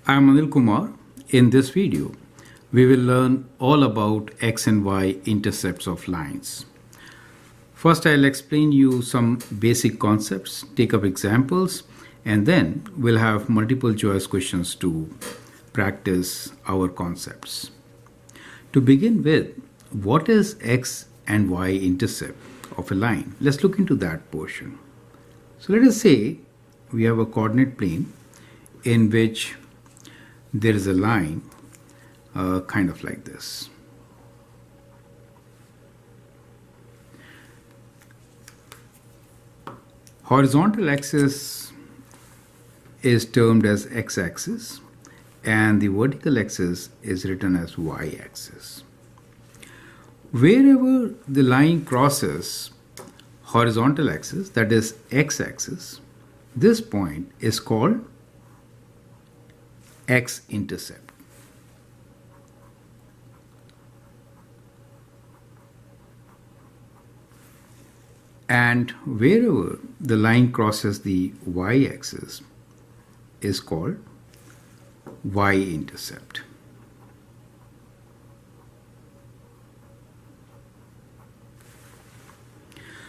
I'm Anil Kumar. In this video, we will learn all about X and Y intercepts of lines. First, I'll explain you some basic concepts, take up examples, and then we'll have multiple choice questions to practice our concepts. To begin with, what is X and Y intercept of a line? Let's look into that portion. So let us say we have a coordinate plane in which there is a line kind of like this. Horizontal axis is termed as x-axis and the vertical axis is written as y-axis. Wherever the line crosses horizontal axis, that is x-axis, this point is called x-intercept. And wherever the line crosses the y-axis is called y-intercept.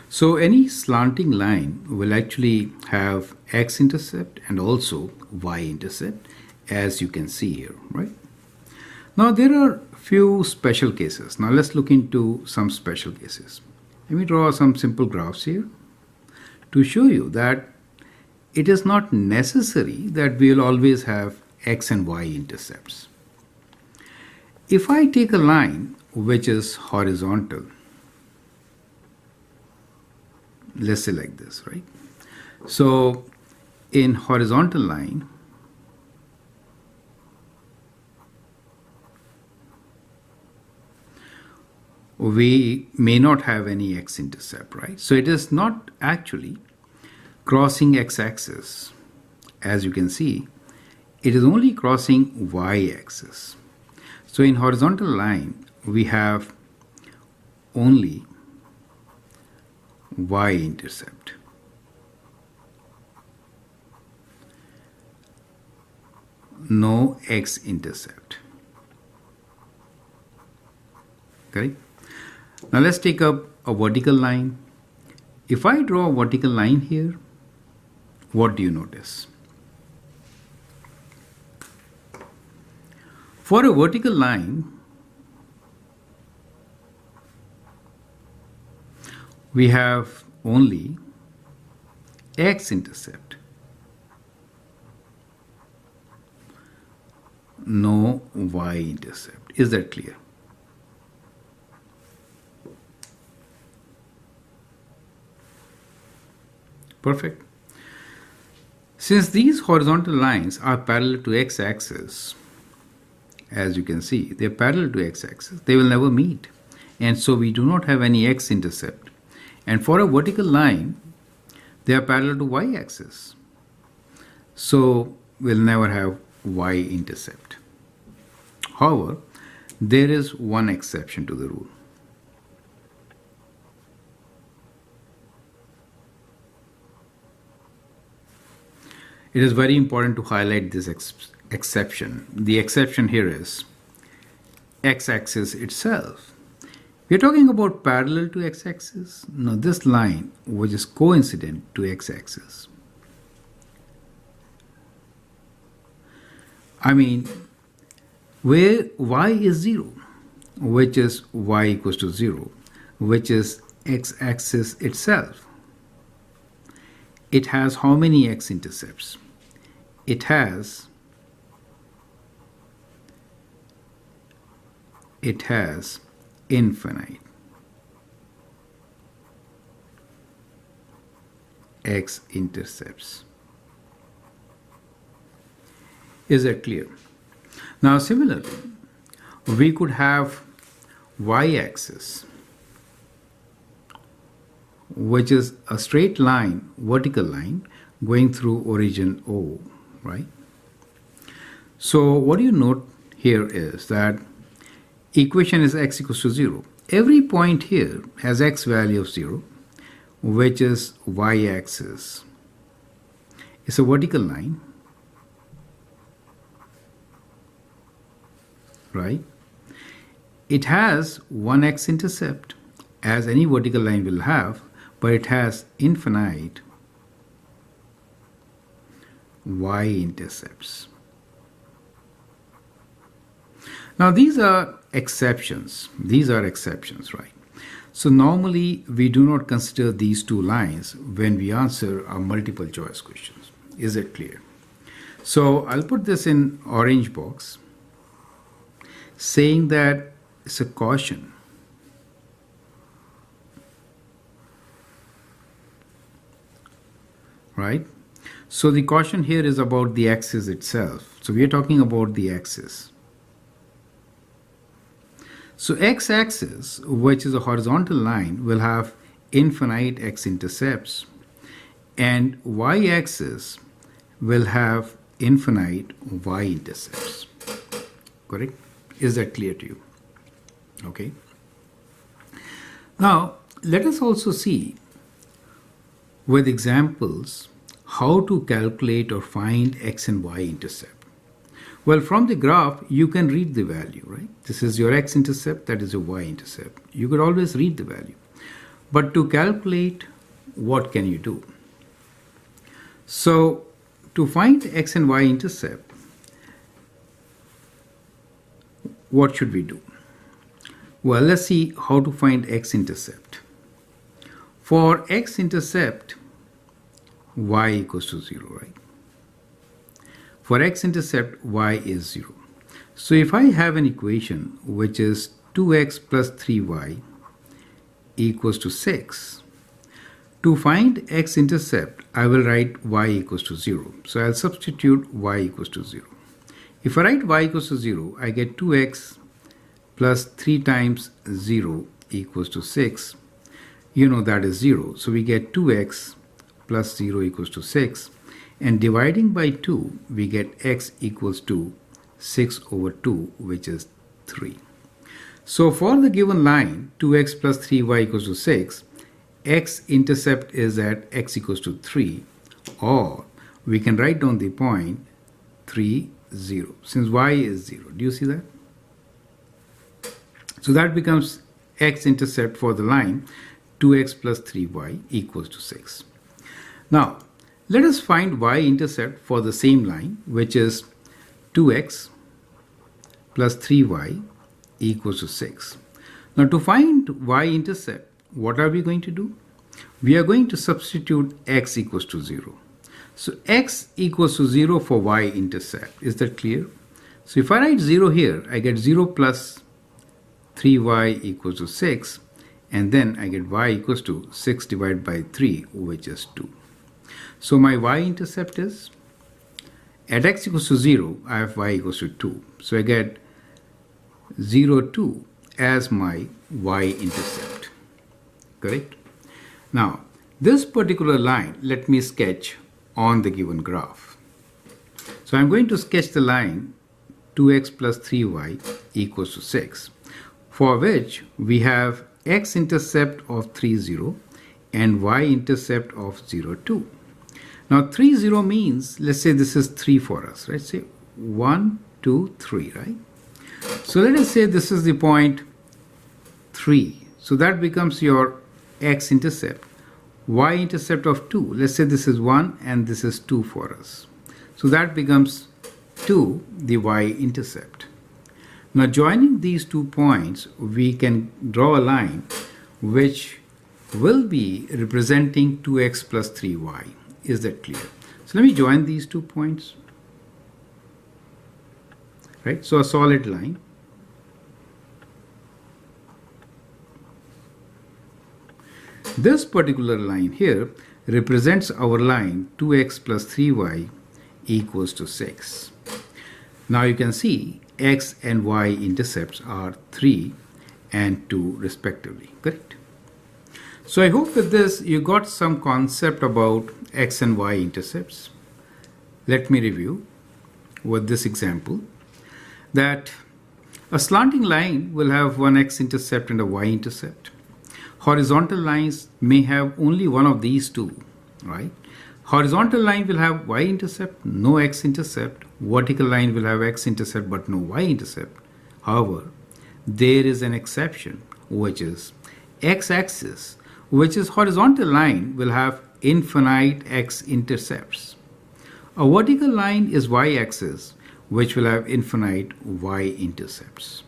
So any slanting line will actually have x-intercept and also y-intercept, as you can see here, right? Now there are few special cases. Now let's look into some special cases. Let me draw some simple graphs here to show you that it is not necessary that we will always have x and y intercepts. If I take a line which is horizontal, let's say like this, right? So in horizontal line, we may not have any x-intercept, right? So it is not actually crossing x-axis. As you can see, it is only crossing y-axis. So in horizontal line, we have only y-intercept. No x-intercept. Correct? Now let's take up a vertical line. If I draw a vertical line here, what do you notice? For a vertical line, we have only x-intercept, no y-intercept. Is that clear? Perfect. Since these horizontal lines are parallel to x-axis, as you can see, they are parallel to x-axis, they will never meet. And so we do not have any x-intercept. And for a vertical line, they are parallel to y-axis. So we'll never have y-intercept. However, there is one exception to the rule. It is very important to highlight this exception. The exception here is x-axis itself. We are talking about parallel to x-axis. Now this line which is coincident to x-axis. I mean, where y is 0, which is y equals to 0, which is x-axis itself. It has how many x-intercepts? It has infinite x-intercepts. Is that clear? Now similarly, we could have y-axis, which is a straight line, vertical line, going through origin O, right? So what you note here is that equation is x equals to 0. Every point here has x value of 0, which is y-axis. It's a vertical line right? It has one x-intercept, as any vertical line will have, but it has infinite y-intercepts. Now these are exceptions. These are exceptions, right? So normally we do not consider these two lines when we answer our multiple choice questions. Is it clear? So I'll put this in orange box, saying that it's a caution. Right? So the caution here is about the axis itself. So we are talking about the axis. So x-axis, which is a horizontal line, will have infinite x-intercepts, and y-axis will have infinite y-intercepts. Correct? Is that clear to you? Okay. Now, let us also see with examples how to calculate or find x and y intercept. Well, from the graph, you can read the value, right? This is your x-intercept, that is your y-intercept. You could always read the value. But to calculate, what can you do? So, to find x and y-intercept, what should we do? Well, let's see how to find x-intercept. For x-intercept, y equals to 0, right? For x-intercept, y is 0. So if I have an equation which is 2x plus 3y equals to 6, to find x-intercept, I will write y equals to 0. So I'll substitute y equals to 0. If I write y equals to 0, I get 2x plus 3 times 0 equals to 6. You know that is 0. So we get 2x plus 0 equals to 6. And dividing by 2, we get x equals to 6 over 2, which is 3. So for the given line, 2x plus 3y equals to 6, x-intercept is at x equals to 3, or we can write down the point 3, 0, since y is 0. Do you see that? So that becomes x-intercept for the line 2x plus 3y equals to 6. Now, let us find y-intercept for the same line, which is 2x plus 3y equals to 6. Now, to find y-intercept, what are we going to do? We are going to substitute x equals to 0. So, x equals to 0 for y-intercept. Is that clear? So, if I write 0 here, I get 0 plus 3y equals to 6, and then I get y equals to 6 divided by 3, which is 2. So my y-intercept is, at x equals to 0, I have y equals to 2. So I get 0, 2 as my y-intercept. Correct? Now, this particular line, let me sketch on the given graph. So I'm going to sketch the line 2x plus 3y equals to 6, for which we have x-intercept of 3, 0 and y-intercept of 0, 2. Now 3, 0 means, let's say this is 3 for us, right? Say 1, 2, 3, right? So let us say this is the point 3. So that becomes your x-intercept. Y-intercept of 2, let's say this is 1 and this is 2 for us. So that becomes 2, the y-intercept. Now joining these 2 points, we can draw a line which will be representing 2x plus 3y. Is that clear? So let me join these 2 points. Right? So a solid line. This particular line here represents our line 2x plus 3y equals to 6. Now you can see x and y intercepts are 3 and 2 respectively. Correct? So I hope with this you got some concept about x and y intercepts. Let me review with this example that a slanting line will have one x-intercept and a y-intercept. Horizontal lines may have only one of these two, right? Horizontal line will have y-intercept, no x-intercept. Vertical line will have x-intercept but no y-intercept. However, there is an exception, which is x-axis, which is horizontal line, will have infinite x-intercepts. A vertical line is y-axis, which will have infinite y-intercepts.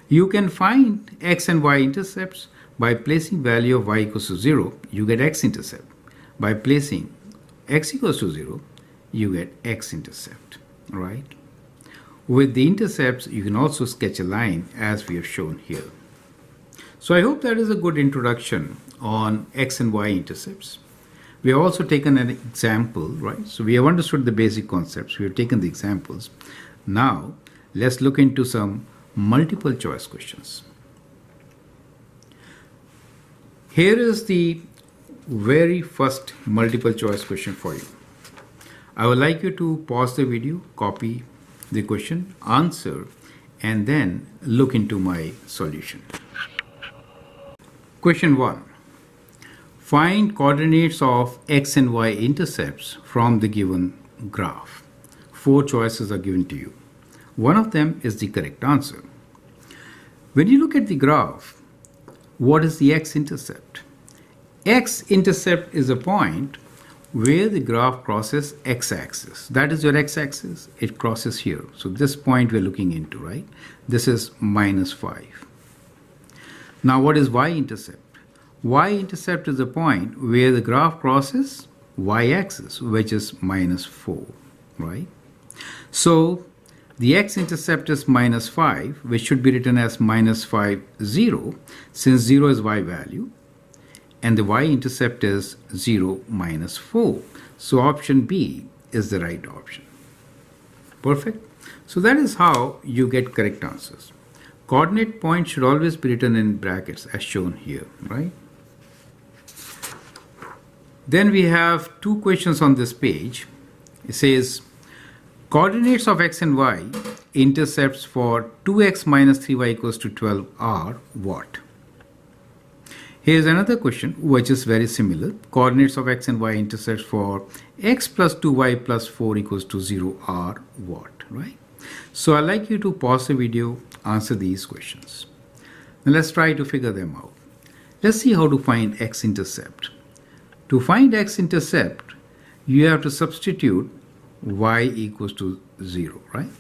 You can find x and y intercepts by placing value of y equals to 0, you get x-intercept. By placing x equals to 0, you get x-intercept, right? With the intercepts, you can also sketch a line as we have shown here. So I hope that is a good introduction on x and y intercepts. We have also taken an example, right? So we have understood the basic concepts. We have taken the examples. Now, let's look into some multiple choice questions. Here is the very first multiple choice question for you. I would like you to pause the video, copy the question, answer, and then look into my solution. Question 1. Find coordinates of x and y intercepts from the given graph. 4 choices are given to you. One of them is the correct answer. When you look at the graph, what is the x-intercept? X-intercept is a point where the graph crosses x-axis. That is your x-axis. It crosses here. So this point we're looking into, right? This is -5. Now what is y-intercept? Y-intercept is a point where the graph crosses y-axis, which is -4, right? So the x-intercept is -5, which should be written as -5, 0, since 0 is y value. And the y-intercept is 0, -4. So option B is the right option. Perfect. So that is how you get correct answers. Coordinate points should always be written in brackets as shown here, right? Then we have 2 questions on this page. It says, coordinates of x and y intercepts for 2x minus 3y equals to 12 are what? Here's another question which is very similar. Coordinates of x and y intercepts for x plus 2y plus 4 equals to 0 are what, right? So I'd like you to pause the video, answer these questions. Now let's try to figure them out. Let's see how to find x-intercept. To find x-intercept, you have to substitute y equals to 0, right?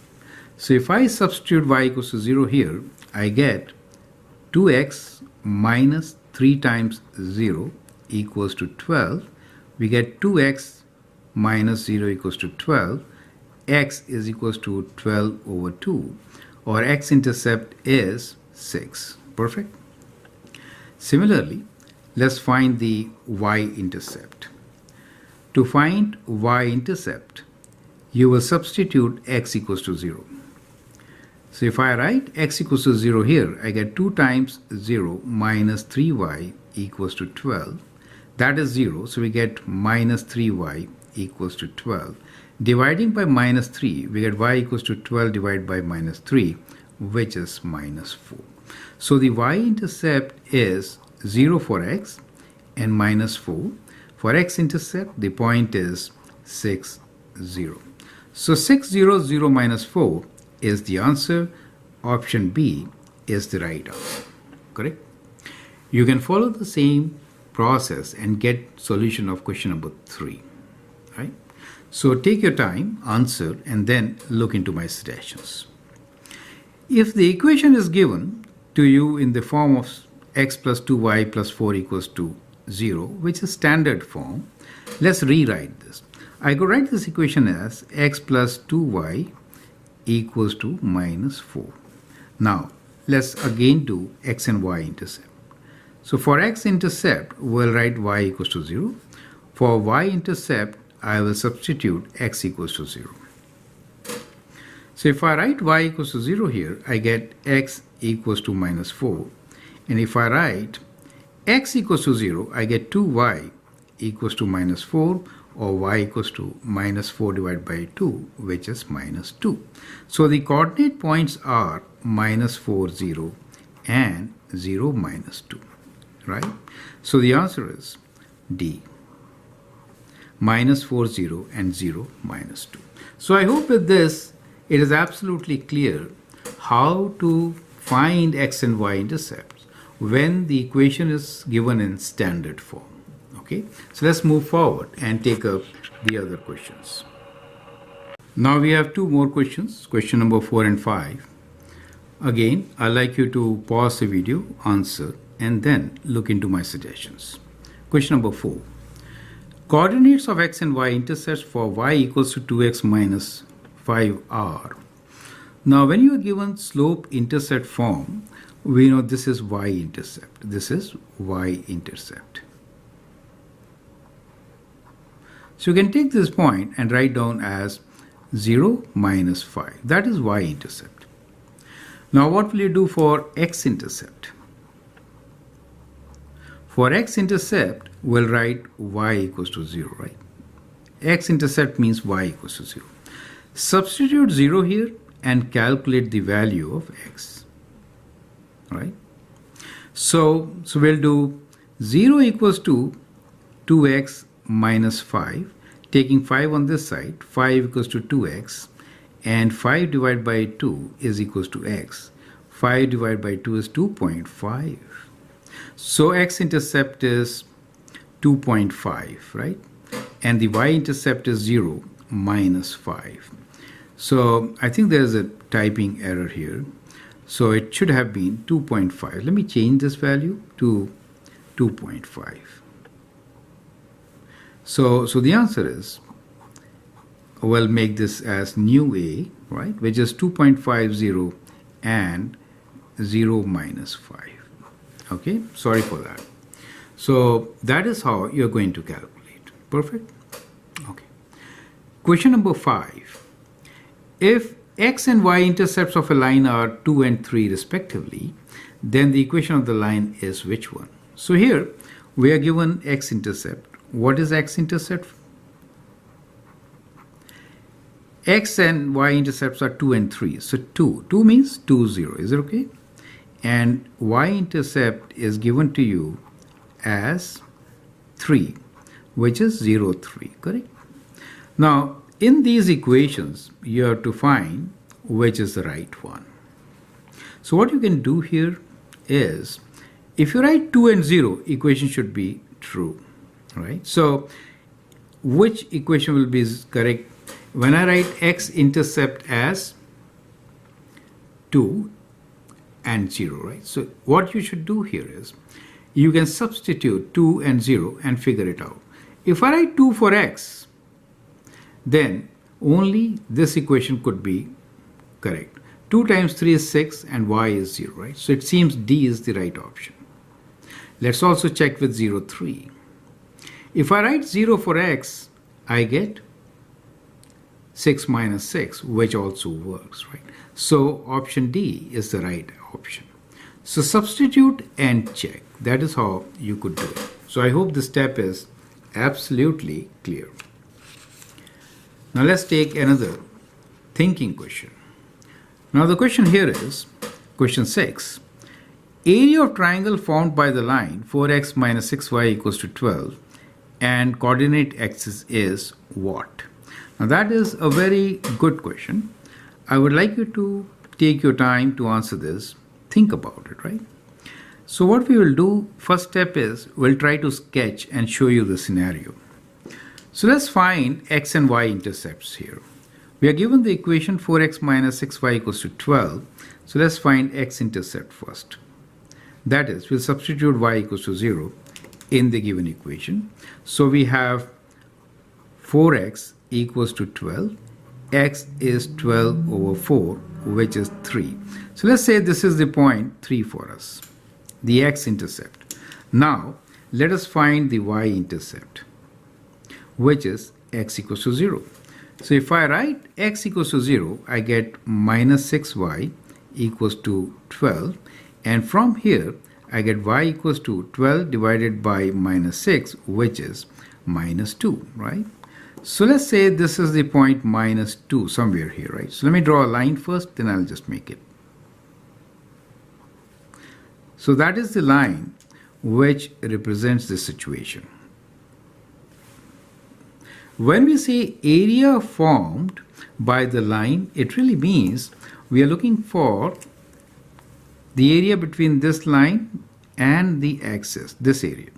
So if I substitute y equals to 0 here, I get 2x minus 3 times 0 equals to 12. We get 2x minus 0 equals to 12. X is equals to 12 over 2. Or x-intercept is 6. Perfect. Similarly, let's find the y-intercept. To find y-intercept, you will substitute x equals to 0. So if I write x equals to 0 here, I get 2 times 0 minus 3y equals to 12. That is 0, so we get minus 3y equals to 12. Dividing by minus 3, we get y equals to 12 divided by minus 3, which is minus 4. So the y-intercept is 0 for x and minus 4. For x-intercept, the point is 6, 0. So 6, 0, 0 minus 4 is the answer. Option B is the right answer. Correct? You can follow the same process and get solution of question number 3. Right? So take your time, answer, and then look into my suggestions. If the equation is given to you in the form of x plus 2y plus 4 equals to 0, which is standard form, let's rewrite this. I could write this equation as x plus 2y equals to minus 4. Now, let's again do x and y intercept. So for x-intercept, we'll write y equals to 0. For y-intercept, I will substitute x equals to 0. So if I write y equals to 0 here, I get x equals to minus 4. And if I write x equals to 0, I get 2y equals to minus 4, or y equals to minus 4 divided by 2, which is minus 2. So the coordinate points are minus 4, 0 and 0, minus 2, right? So the answer is D, minus 4, 0 and 0, minus 2. So I hope with this, it is absolutely clear how to find x and y intercepts when the equation is given in standard form. Okay, so let's move forward and take up the other questions. Now we have two more questions, question number 4 and 5. Again, I'd like you to pause the video, answer, and then look into my suggestions. Question number 4. Coordinates of x and y intercepts for y equals to 2x minus 5 are. Now when you are given slope-intercept form, we know this is y-intercept. This is y-intercept. So you can take this point and write down as 0 minus 5. That is y-intercept. Now what will you do for x-intercept? For x-intercept, we'll write y equals to 0, right? X-intercept means y equals to 0. Substitute 0 here and calculate the value of x, right? So we'll do 0 equals to 2x minus 5, taking 5 on this side, 5 equals to 2x, and 5 divided by 2 is equals to x. 5 divided by 2 is 2.5. So x-intercept is 2.5, right? And the y-intercept is 0 minus 5. So I think there's a typing error here. So it should have been 2.5. Let me change this value to 2.5. So the answer is, we'll make this as new a, right, which is 2.50 and 0 minus 5. Okay, sorry for that. So that is how you're going to calculate. Perfect. Okay. Question number 5. If x and y intercepts of a line are 2 and 3 respectively, then the equation of the line is which one? So here we are given x-intercept. What is x-intercept? X and y intercepts are 2 and 3. So 2. 2 means 2, 0. Is it okay? And y-intercept is given to you as 3, which is 0, 3. Correct? Now, in these equations, you have to find which is the right one. So what you can do here is, if you write 2 and 0, equation should be true. Right? So which equation will be correct? When I write x-intercept as 2 and 0, right? So what you should do here is, you can substitute 2 and 0 and figure it out. If I write 2 for x, then only this equation could be correct. 2 times 3 is 6 and y is 0, right? So it seems D is the right option. Let's also check with 0, 3. If I write 0 for x, I get 6 minus 6, which also works, right? So option D is the right option. So substitute and check. That is how you could do it. So I hope this step is absolutely clear. Now let's take another thinking question. Now the question here is, question 6. Area of triangle formed by the line 4x minus 6y equals to 12 and coordinate axis is what? Now that is a very good question. I would like you to take your time to answer this. Think about it, right? So what we will do, first step is, we'll try to sketch and show you the scenario. So let's find x and y intercepts here. We are given the equation 4x minus 6y equals to 12. So let's find x-intercept first. That is, we'll substitute y equals to 0 in the given equation. So we have 4x equals to 12. X is 12 over 4, which is 3. So let's say this is the point 3 for us, the x-intercept. Now, let us find the y-intercept, which is x equals to 0. So if I write x equals to 0, I get minus 6y equals to 12. And from here, I get y equals to 12 divided by minus 6, which is minus 2, right? So let's say this is the point minus 2 somewhere here, right? So let me draw a line first, then I'll just make it. So that is the line which represents this situation. When we say area formed by the line, it really means we are looking for the area between this line and the axis, this area.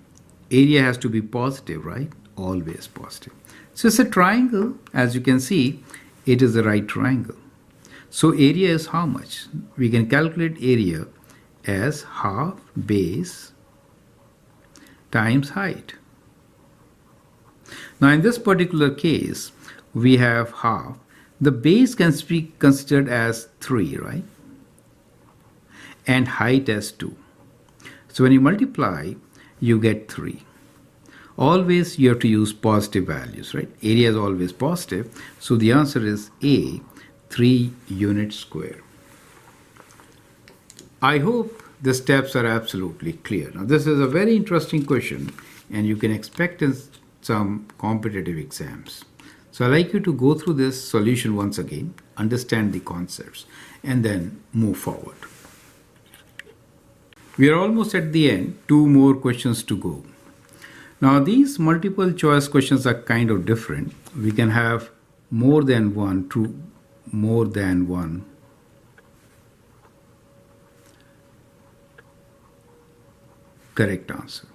Area has to be positive, right? Always positive. So it's a triangle. As you can see, it is a right triangle. So area is how much? We can calculate area as half base times height. Now in this particular case, we have half. The base can be considered as 3, right? And height as 2. So when you multiply, you get 3. Always you have to use positive values, right? Area is always positive. So the answer is A, 3 units square. I hope the steps are absolutely clear. Now this is a very interesting question and you can expect in some competitive exams. So I'd like you to go through this solution once again, understand the concepts, and then move forward. We are almost at the end, 2 more questions to go. Now these multiple choice questions are kind of different. We can have more than one true, more than one correct answer.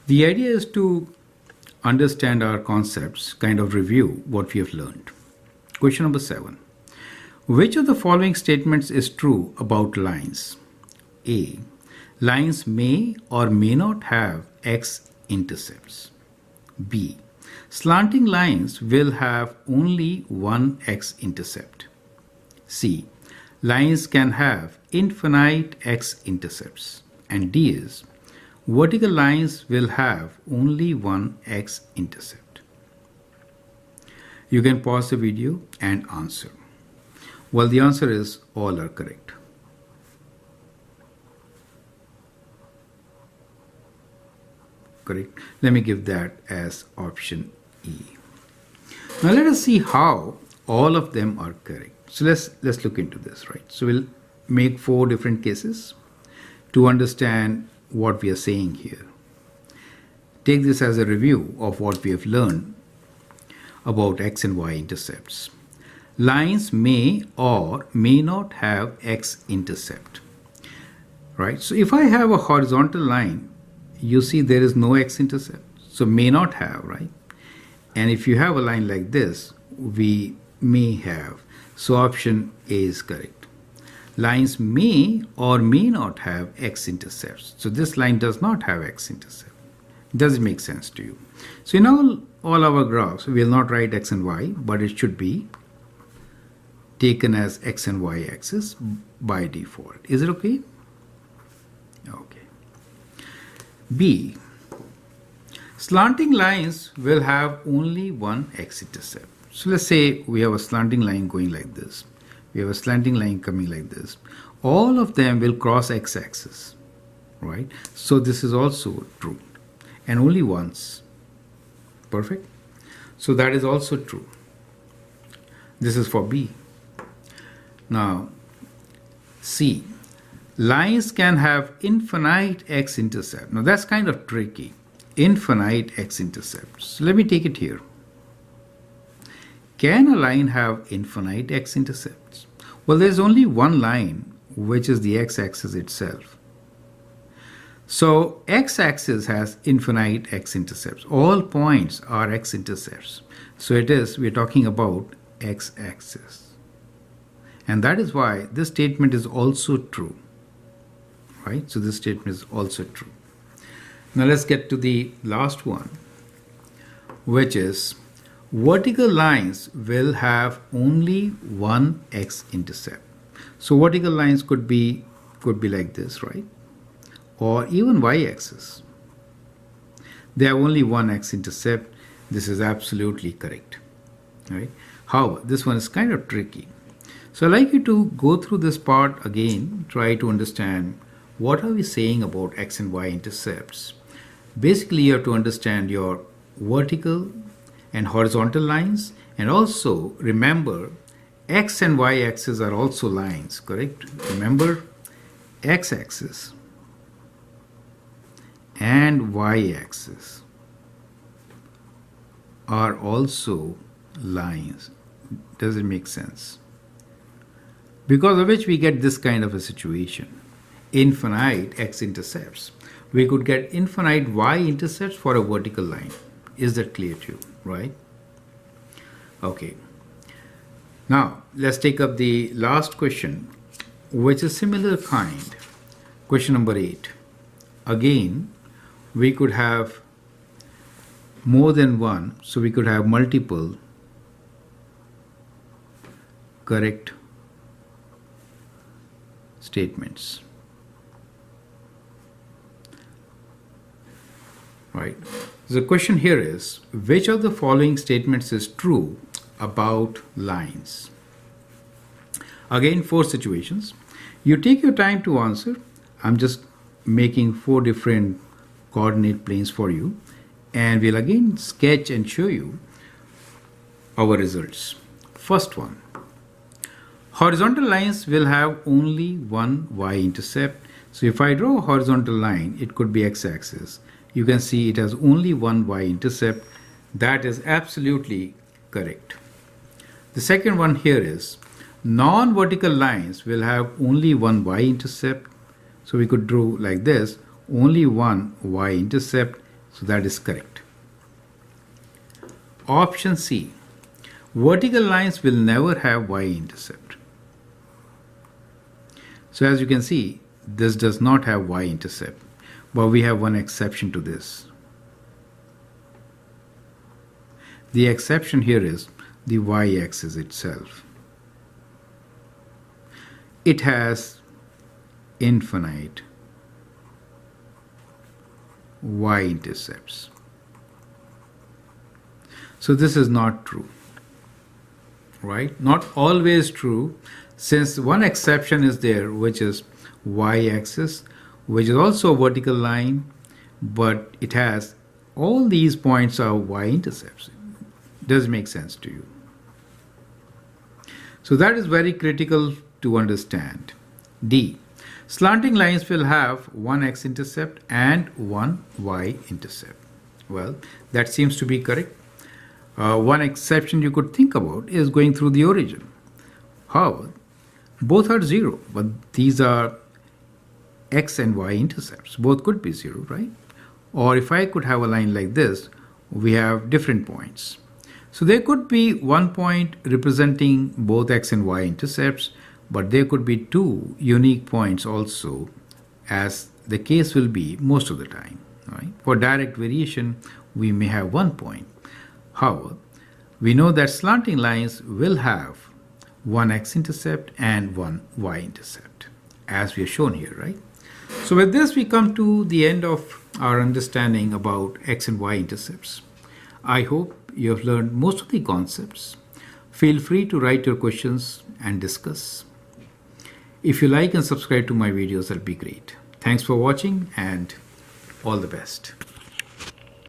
The idea is to understand our concepts, kind of review what we have learned. Question number 7. Which of the following statements is true about lines? A. Lines may or may not have x-intercepts. B. Slanting lines will have only one x-intercept. C. Lines can have infinite x-intercepts. And D is vertical lines will have only one x-intercept. You can pause the video and answer. Well, the answer is all are correct. Correct. Let me give that as option E. Now let us see how all of them are correct. So let's look into this, right? So we'll make 4 different cases to understand what we are saying here. Take this as a review of what we have learned about X and Y intercepts. Lines may or may not have x-intercept, right? So if I have a horizontal line, you see there is no x-intercept, so may not have, right? And if you have a line like this, we may have. So option A is correct. Lines may or may not have x-intercepts. So this line does not have x-intercept. Does it make sense to you? So in all our graphs, we will not write x and y, but it should be taken as x and y axis by default. Is it okay? Okay. B. Slanting lines will have only one x-intercept. So let's say we have a slanting line going like this. We have a slanting line coming like this. All of them will cross x-axis, right? So this is also true. And only once. Perfect. So that is also true. This is for B. Now, C. Lines can have infinite x-intercept. Now that's kind of tricky. Infinite x-intercepts. So let me take it here. Can a line have infinite x-intercepts? Well, there's only one line, which is the x-axis itself. So x-axis has infinite x-intercepts. All points are x-intercepts. So we're talking about x-axis. And that is why this statement is also true. Right? So this statement is also true. Now let's get to the last one, which is vertical lines will have only one x-intercept. So vertical lines could be like this, right? Or even y-axis. They have only one x-intercept. This is absolutely correct. Right? However, this one is kind of tricky. So I'd like you to go through this part again, try to understand what are we saying about x and y intercepts. Basically, you have to understand your vertical and horizontal lines, and also remember x and y axes are also lines, correct? Remember x axis and y axis are also lines. Does it make sense? Because of which we get this kind of a situation. Infinite x-intercepts. We could get infinite y-intercepts for a vertical line. Is that clear to you, right? Okay. Now, let's take up the last question, which is similar kind. Question number 8. Again, we could have more than one, so we could have multiple correct statements. Right. The question here is, which of the following statements is true about lines? Again, 4 situations. You take your time to answer. I'm just making 4 different coordinate planes for you, and we'll again sketch and show you our results. First one. Horizontal lines will have only one y-intercept. So if I draw a horizontal line, it could be x-axis. You can see it has only one y-intercept. That is absolutely correct. The second one here is non-vertical lines will have only one y-intercept. So we could draw like this, only one y-intercept. So that is correct. Option C. Vertical lines will never have y-intercept. So as you can see, this does not have y-intercept. But we have one exception to this. The exception here is the y-axis itself. It has infinite y-intercepts. So this is not true, right? Not always true, since one exception is there, which is y-axis, which is also a vertical line, but it has all these points are y-intercepts. Does it make sense to you? So that is very critical to understand. D. Slanting lines will have one x-intercept and one y-intercept. Well, that seems to be correct. One exception you could think about is going through the origin. However, both are 0, but these are x and y intercepts. Both could be 0, right? Or if I could have a line like this, we have different points. So there could be one point representing both x and y intercepts, but there could be 2 unique points also, as the case will be most of the time, right? For direct variation, we may have 1 point. However, we know that slanting lines will have one x-intercept and one y-intercept, as we are shown here, right? So with this, we come to the end of our understanding about x and y intercepts. I hope you have learned most of the concepts. Feel free to write your questions and discuss. If you like and subscribe to my videos, that'll be great. Thanks for watching and all the best.